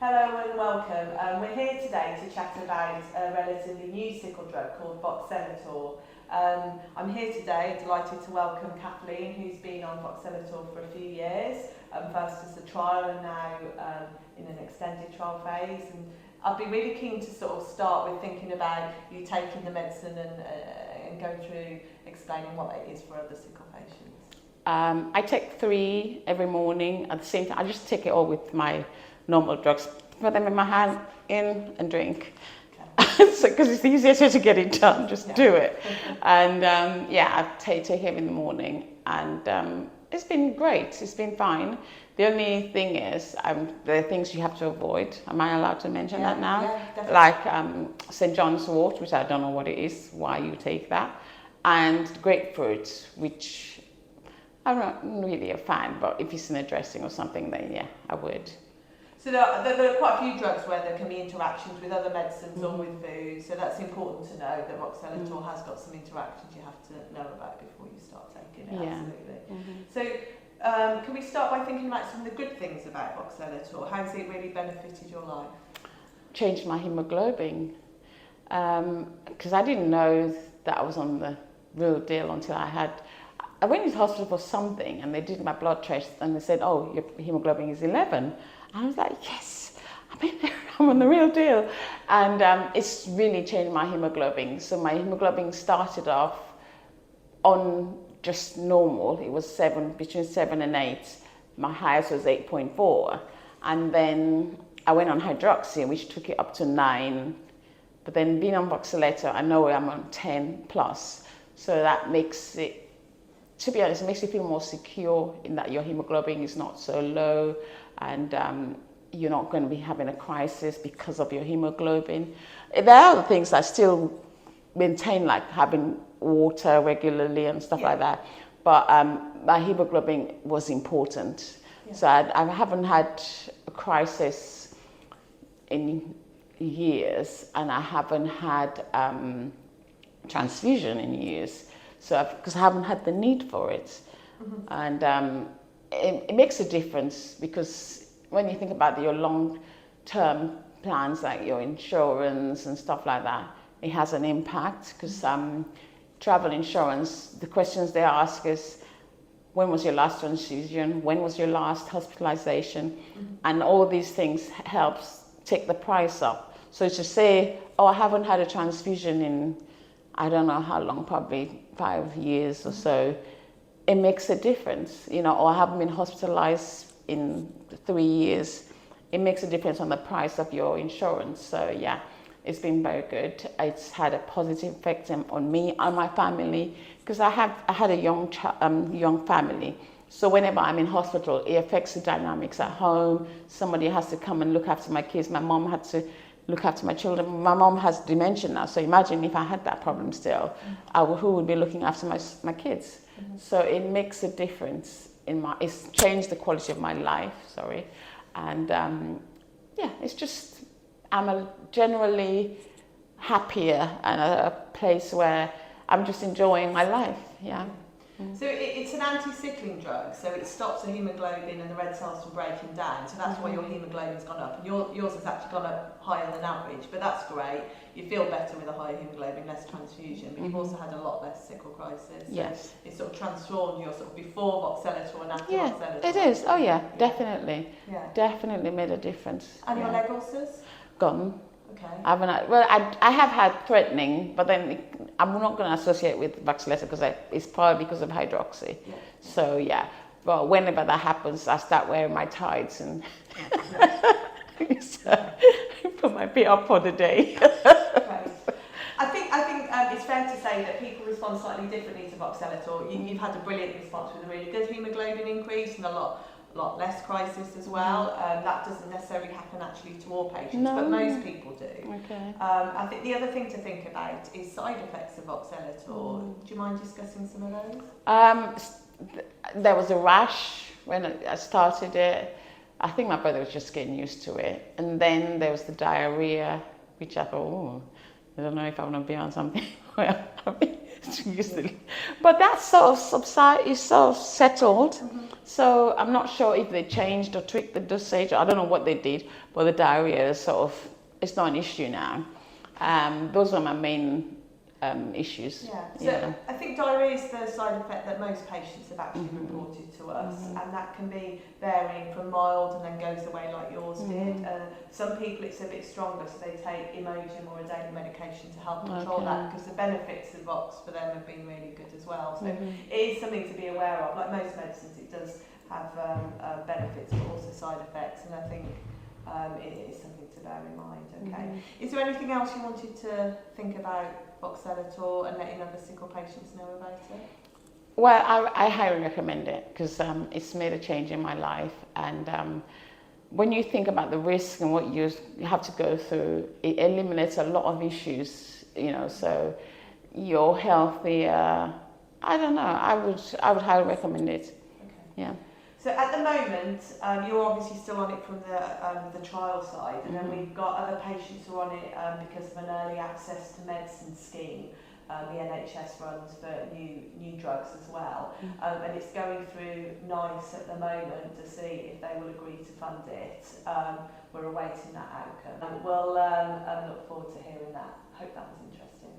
Hello and welcome. We're here today to chat about a relatively new sickle drug called Voxelotor. I'm here today delighted to welcome Kathleen, who's been on Voxelotor for a few years, first as a trial and now in an extended trial phase. And I'd be really keen to sort of start with thinking about you taking the medicine and go through explaining what it is for other sickle patients. I take 3 every morning at the same time. I just take it all with my normal drugs, put them in my hand, in and drink. Okay. So, because it's the easiest way to get it done, just do it. And I take it in the morning, and it's been great. It's been fine. The only thing is, there are things you have to avoid. Am I allowed to mention that now? Yeah, definitely. Like St. John's wort, which I don't know what it is, why you take that, and grapefruit, which I'm not really a fan, but if it's in a dressing or something, then yeah, I would. So there are quite a few drugs where there can be interactions with other medicines or with food, so that's important to know that Voxelotor has got some interactions you have to know about before you start taking it, absolutely. So can we start by thinking about some of the good things about Voxelotor? How has it really benefited your life? Changed my hemoglobin, because I didn't know that I was on the real deal until I went into hospital for something and they did my blood test and they said, oh, your hemoglobin is 11. I was like, yes, I'm on the real deal. And it's really changed my hemoglobin. So my hemoglobin started off on just normal. It was between 7 and 8. My highest was 8.4. And then I went on hydroxy, which took it up to 9. But then being on Voxelotor, I know I'm on 10 plus. So that makes it, to be honest, it makes you feel more secure in that your hemoglobin is not so low, and you're not going to be having a crisis because of your hemoglobin. There are other things I still maintain, like having water regularly and stuff like that, but my hemoglobin was important. So I haven't had a crisis in years, and I haven't had transfusion in years. So, because I haven't had the need for it. And it makes a difference, because when you think about your long-term plans, like your insurance and stuff like that, it has an impact, because travel insurance, the questions they ask is, when was your last transfusion? When was your last hospitalization? And all these things helps take the price up. So to say, oh, I haven't had a transfusion in, I don't know how long, probably 5 years or so, it makes a difference, or I haven't been hospitalized in 3 years. It makes a difference on the price of your insurance. So yeah, it's been very good. It's had a positive effect on me and my family, because I had a young family. So whenever I'm in hospital, it affects the dynamics at home. Somebody has to come and look after my kids. My mom had to look after my children. My mom has dementia now, so imagine if I had that problem still, who would be looking after my kids? So it makes a difference it's changed the quality of my life, and it's just, I'm generally happier and a place where I'm just enjoying my life, So it's an anti-sickling drug, so it stops the hemoglobin and the red cells from breaking down, so that's why your hemoglobin's gone up. And yours has actually gone up higher than average, but that's great. You feel better with a higher hemoglobin, less transfusion, but you've also had a lot less sickle crisis. So yes. It's sort of transformed your sort of before Voxelotor and after Voxelotor. It is. Oh yeah, definitely. Yeah. Definitely made a difference. And your leg ulcers? Gone. Okay. I have had threatening, but then I'm not going to associate with Voxelotor because it's probably because of hydroxy. Yeah. So yeah, but whenever that happens, I start wearing my tights and put my feet up for the day. Okay. I think it's fair to say that people respond slightly differently to Voxelotor. You've had a brilliant response with a really good hemoglobin increase and a lot less crisis as well. That doesn't necessarily happen actually to all patients, but most people do. Okay. I think the other thing to think about is side effects of Voxelotor. Do you mind discussing some of those? There was a rash when I started it. I think my brother was just getting used to it. And then there was the diarrhea, which I thought, I don't know if I want to be on something where usually. But that sort of is sort of settled. So I'm not sure if they changed or tweaked the dosage. I don't know what they did, but the diarrhea is sort of, it's not an issue now. Those were my main issues. Yeah, so Yeah. I think diarrhea is the side effect that most patients have actually reported to us, and that can be varying from mild and then goes away like yours did. Some people it's a bit stronger, so they take Imodium or a daily medication to help control that, because the benefits of Vox for them have been really good as well. So it is something to be aware of. Like most medicines, it does have benefits but also side effects, and I think it is something to bear in mind. Okay. Is there anything else you wanted to think about Voxelotor and letting other sickle patients know about it? Well, I highly recommend it because it's made a change in my life, and when you think about the risk and what you have to go through, it eliminates a lot of issues, you know, so you're healthier. I don't know, I would highly recommend it. Okay. Yeah. So at the moment, you're obviously still on it from the trial side, and then we've got other patients who are on it because of an early access to medicine scheme. The NHS runs for new drugs as well, and it's going through NICE at the moment to see if they will agree to fund it. We're awaiting that outcome. We'll look forward to hearing that. Hope that was interesting.